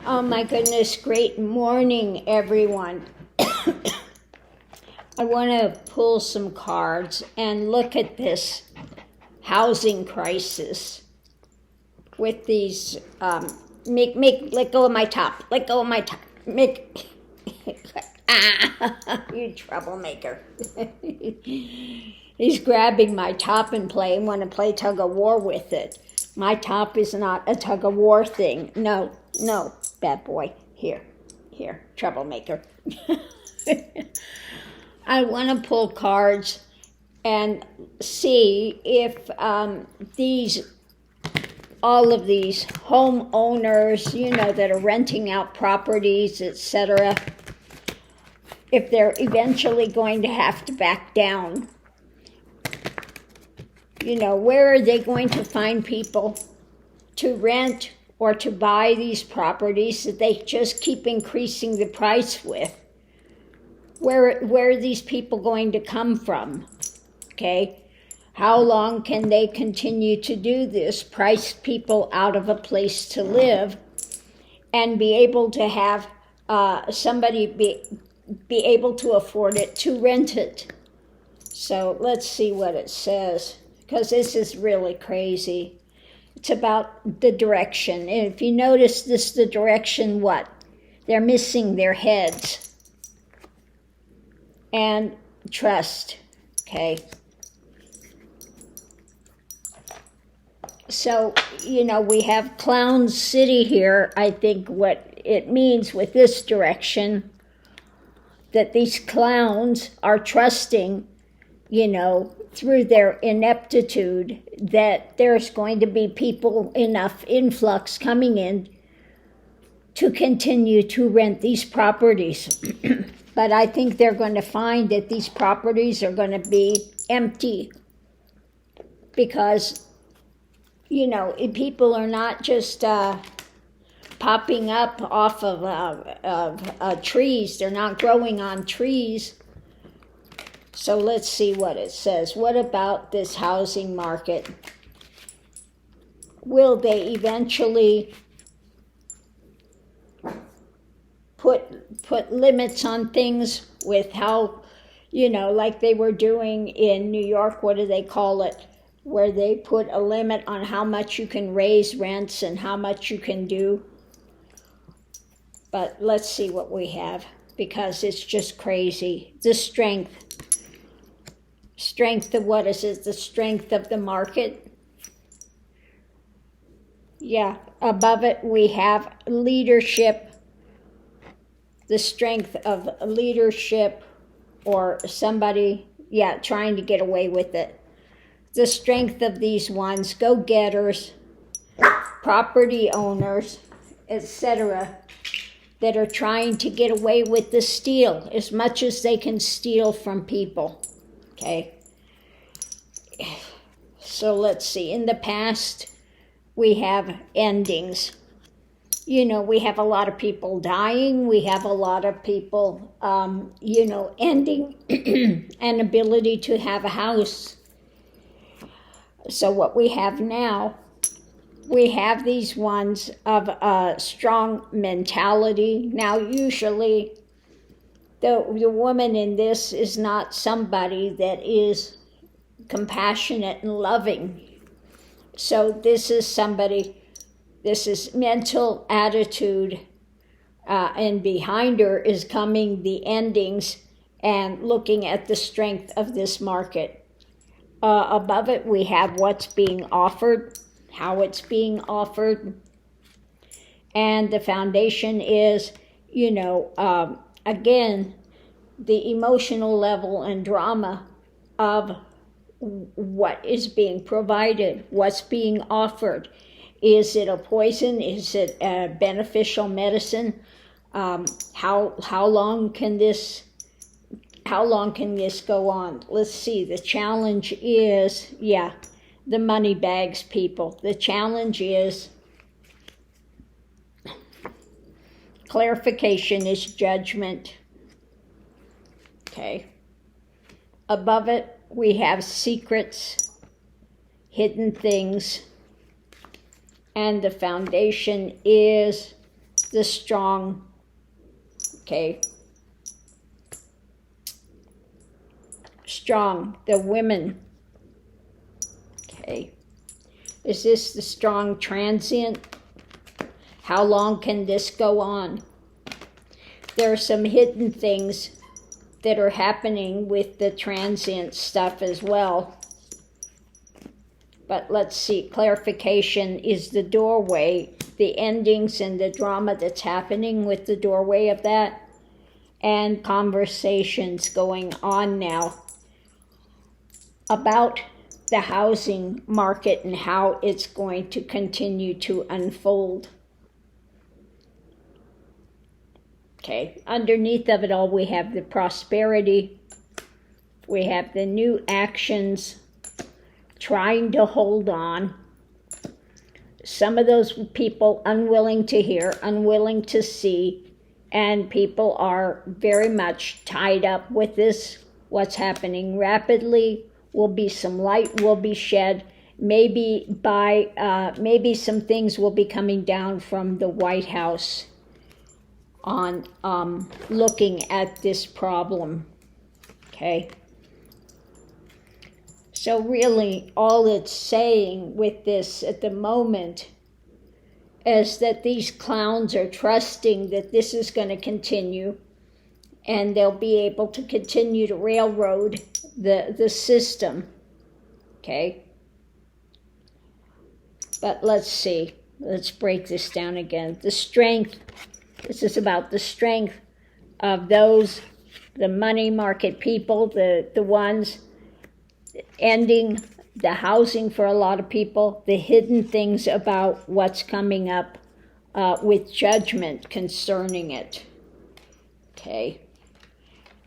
Oh my goodness, great morning, everyone. I want to pull some cards and look at this housing crisis with these, let go of my top, let go of my top, you troublemaker. He's grabbing my top and want to play tug of war with it. My top is not a tug of war thing. No, bad boy. Here, troublemaker. I want to pull cards and see if all of these homeowners, that are renting out properties, etc., if they're eventually going to have to back down. Where are they going to find people to rent or to buy these properties that they just keep increasing the price with? Where are these people going to come from? Okay? How long can they continue to do this, price people out of a place to live, and be able to have somebody be able to afford it, to rent it? So let's see what it says, because this is really crazy. It's about the direction. And if you notice this, the direction, what? They're missing their heads. And trust, okay? So, we have Clown City here. I think what it means with this direction, that these clowns are trusting, through their ineptitude, that there's going to be enough influx coming in to continue to rent these properties. But I think they're going to find that these properties are going to be empty because, people are not just popping up off of trees. They're not growing on trees. So let's see what it says. What about this housing market? Will they eventually put limits on things with how, like they were doing in New York, what do they call it? Where they put a limit on how much you can raise rents and how much you can do. But let's see what we have, because it's just crazy. The strength of what is it? The strength of the market. Yeah, above it we have leadership. The strength of leadership, or somebody, trying to get away with it. The strength of these ones, go-getters, property owners, etc., that are trying to get away with the steal as much as they can steal from people. Okay? So let's see. In the past, we have endings. We have a lot of people dying. We have a lot of people, ending an ability to have a house. So what we have now, we have these ones of a strong mentality. Now, usually, the woman in this is not somebody that is compassionate and loving. So this is mental attitude, and behind her is coming the endings and looking at the strength of this market. Above it, we have what's being offered, how it's being offered, and the foundation is, again, the emotional level and drama of what is being provided, what's being offered. Is it a poison? Is it a beneficial medicine? How long can this go on? Let's see. The challenge is, the money bags people. The challenge is clarification is judgment. Okay. Above it, we have secrets, hidden things, and the foundation is the strong, okay, strong, the women, okay. Is this the strong transient? How long can this go on? There are some hidden things that are happening with the transient stuff as well. But let's see, clarification is the doorway, the endings and the drama that's happening with the doorway of that, and conversations going on now about the housing market and how it's going to continue to unfold. Okay, underneath of it all, we have the prosperity, we have the new actions, trying to hold on. Some of those people unwilling to hear, unwilling to see, and people are very much tied up with this, what's happening rapidly. Will be some light will be shed. Maybe some things will be coming down from the White House on looking at this problem. Okay. So really, all it's saying with this at the moment is that these clowns are trusting that this is going to continue, and they'll be able to continue to railroad the system, okay? But let's see. Let's break this down again. The strength, this is about the strength of those, the money market people, the ones ending the housing for a lot of people, the hidden things about what's coming up with judgment concerning it, okay?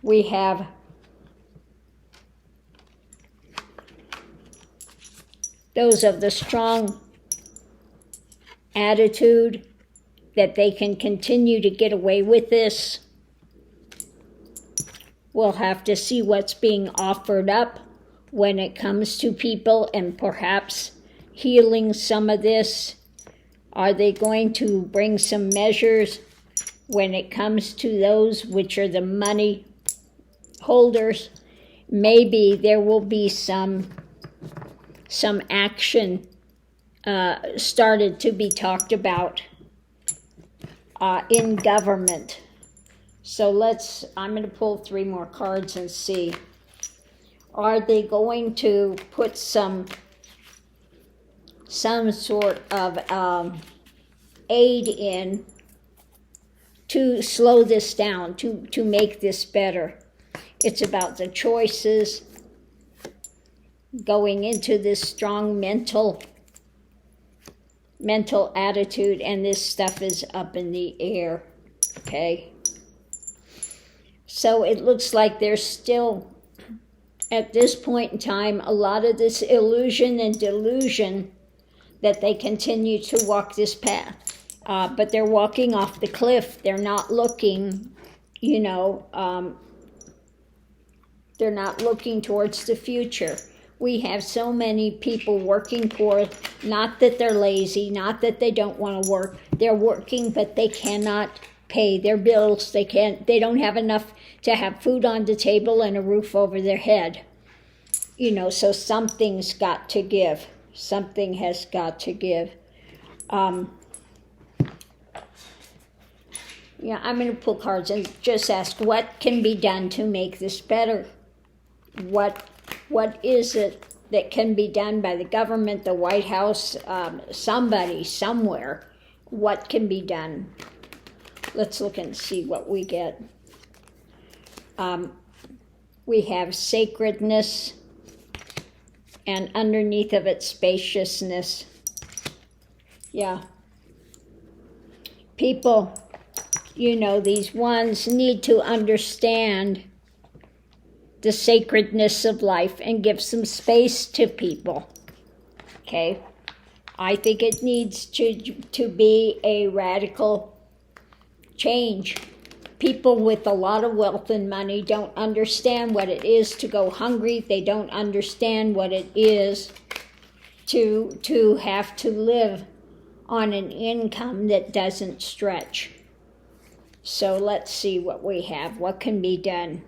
We have those of the strong attitude that they can continue to get away with this. We'll have to see what's being offered up when it comes to people and perhaps healing some of this. Are they going to bring some measures when it comes to those which are the money holders? Maybe there will be some action started to be talked about in government. So I'm going to pull 3 more cards and see. Are they going to put some sort of aid in to slow this down, to make this better? It's about the choices, going into this strong mental attitude, and this stuff is up in the air, okay? So it looks like there's still, at this point in time, a lot of this illusion and delusion that they continue to walk this path. But they're walking off the cliff. They're not looking, they're not looking towards the future. We have so many people working for, not that they're lazy, not that they don't want to work. They're working, but they cannot pay their bills. They don't have enough to have food on the table and a roof over their head. So something's got to give. Something has got to give. I'm going to pull cards and just ask, what can be done to make this better? What is it that can be done by the government, the White House, somebody, somewhere? What can be done? Let's look and see what we get. We have sacredness, and underneath of it, spaciousness. Yeah. People, these ones need to understand the sacredness of life and give some space to people, okay? I think it needs to be a radical change. People with a lot of wealth and money don't understand what it is to go hungry. They don't understand what it is to have to live on an income that doesn't stretch. So let's see what we have. What can be done?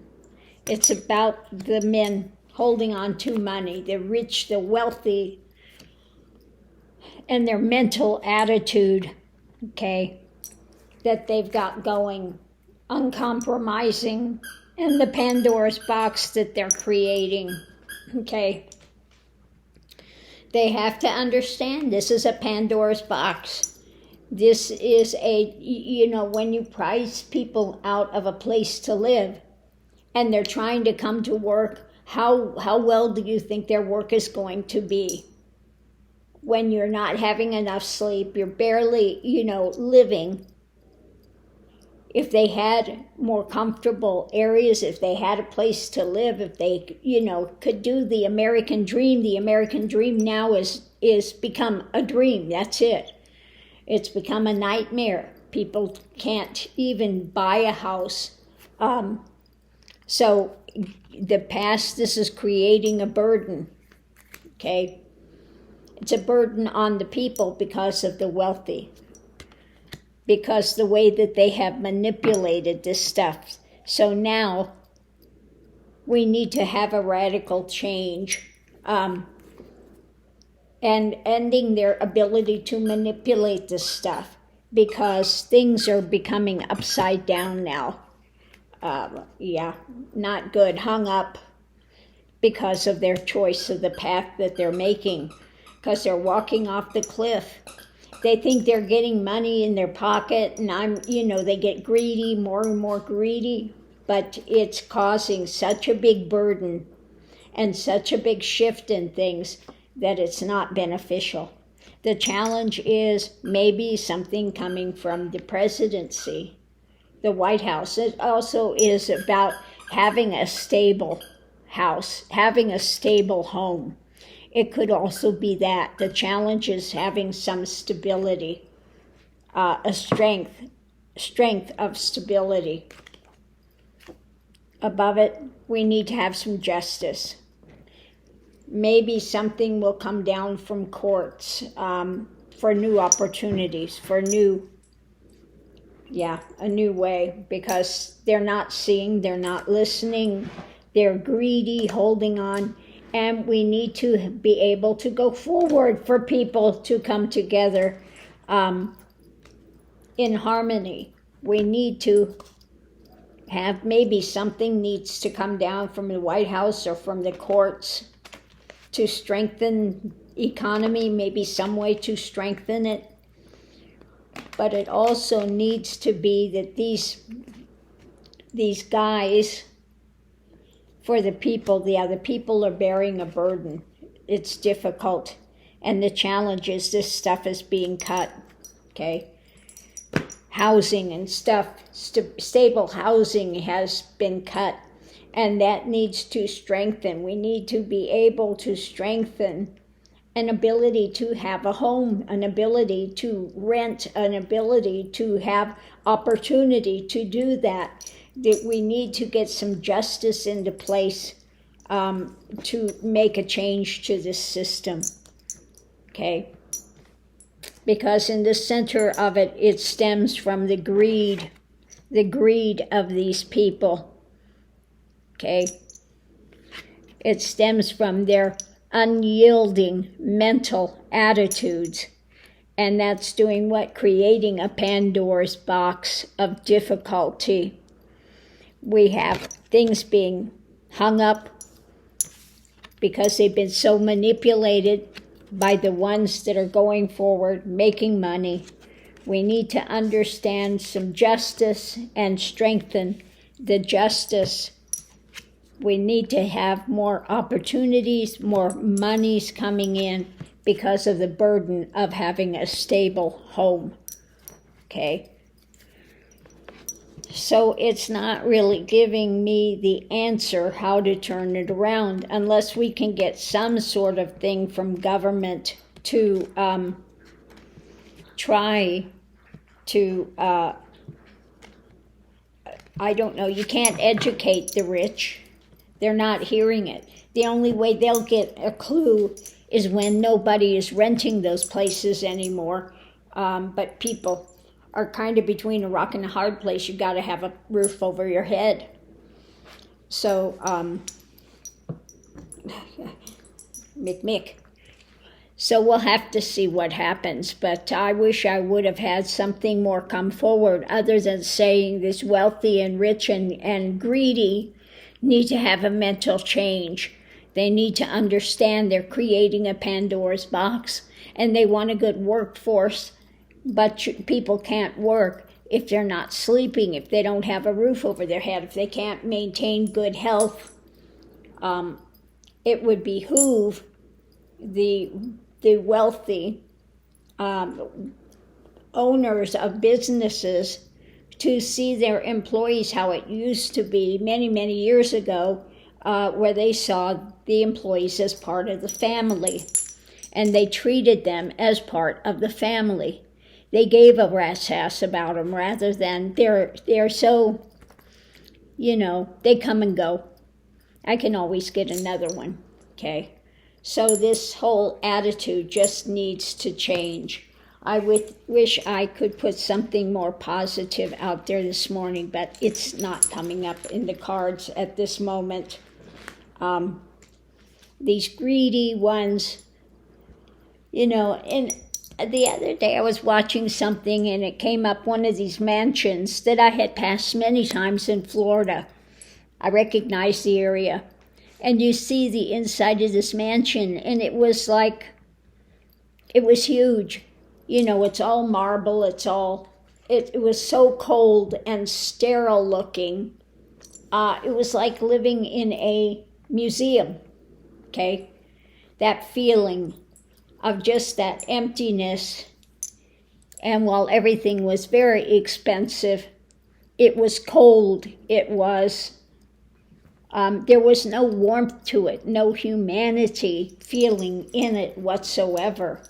It's about the men holding on to money, the rich, the wealthy, and their mental attitude, okay, that they've got going, uncompromising, and the Pandora's box that they're creating, okay. They have to understand this is a Pandora's box. This is when you price people out of a place to live and they're trying to come to work, how well do you think their work is going to be? When you're not having enough sleep, you're barely, living. If they had more comfortable areas, if they had a place to live, if they, could do the American dream now is become a dream. That's it. It's become a nightmare. People can't even buy a house. So this is creating a burden, okay? It's a burden on the people because of the wealthy, because the way that they have manipulated this stuff. So now we need to have a radical change and ending their ability to manipulate this stuff, because things are becoming upside down now. Not good, hung up because of their choice of the path that they're making, because they're walking off the cliff. They think they're getting money in their pocket, and they get greedy, more and more greedy, but it's causing such a big burden and such a big shift in things that it's not beneficial. The challenge is maybe something coming from the presidency, the White House. It also is about having a stable house, having a stable home. It could also be that. The challenge is having some stability, a strength of stability. Above it, we need to have some justice. Maybe something will come down from courts for new opportunities, for a new way, because they're not seeing, they're not listening, they're greedy, holding on. And we need to be able to go forward for people to come together in harmony. We need to have, maybe something needs to come down from the White House or from the courts to strengthen economy, maybe some way to strengthen it. But it also needs to be that these guys, for the people are bearing a burden. It's difficult. And the challenge is this stuff is being cut, okay? Housing and stuff, stable housing has been cut, and that needs to strengthen. We need to be able to strengthen an ability to have a home, an ability to rent, an ability to have opportunity to do that. That we need to get some justice into place to make a change to this system, okay? Because in the center of it, it stems from the greed of these people, okay? It stems from their unyielding mental attitudes, and that's doing what? Creating a Pandora's box of difficulty. We have things being hung up because they've been so manipulated by the ones that are going forward, making money. We need to understand some justice and strengthen the justice. We need to have more opportunities, more monies coming in because of the burden of having a stable home, okay? So it's not really giving me the answer how to turn it around unless we can get some sort of thing from government to try to, I don't know, you can't educate the rich. They're not hearing it. The only way they'll get a clue is when nobody is renting those places anymore, but people are kind of between a rock and a hard place. You got to have a roof over your head. So, Mick. So we'll have to see what happens, but I wish I would have had something more come forward other than saying this wealthy and rich and greedy need to have a mental change. They need to understand they're creating a Pandora's box, and they want a good workforce, but people can't work if they're not sleeping, if they don't have a roof over their head, if they can't maintain good health. It would behoove the wealthy owners of businesses to see their employees how it used to be many, many years ago, where they saw the employees as part of the family, and they treated them as part of the family. They gave a rat's ass about them rather than they're so, they come and go. I can always get another one, okay? So this whole attitude just needs to change. I wish I could put something more positive out there this morning, but it's not coming up in the cards at this moment. These greedy ones, and the other day I was watching something and it came up one of these mansions that I had passed many times in Florida. I recognized the area. And you see the inside of this mansion, and it was huge. It's all marble, it was so cold and sterile looking. It was like living in a museum, okay? That feeling of just that emptiness. And while everything was very expensive, it was cold, there was no warmth to it, no humanity feeling in it whatsoever.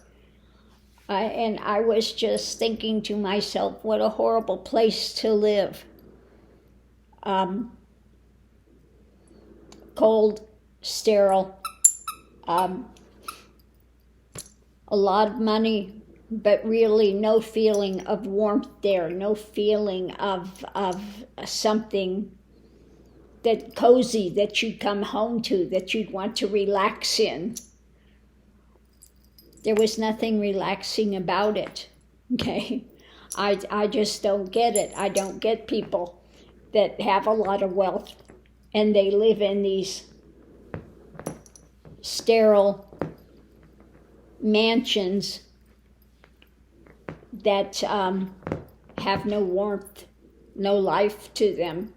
And I was just thinking to myself, what a horrible place to live. Cold, sterile, a lot of money, but really no feeling of warmth there, no feeling of something that cozy that you'd come home to, that you'd want to relax in. There was nothing relaxing about it, okay? I just don't get it. I don't get people that have a lot of wealth and they live in these sterile mansions that have no warmth, no life to them.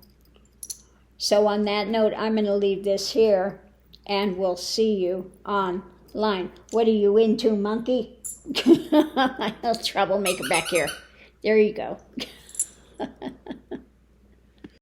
So on that note, I'm going to leave this here, and we'll see you online. What are you into, monkey? Troublemaker back here. There you go.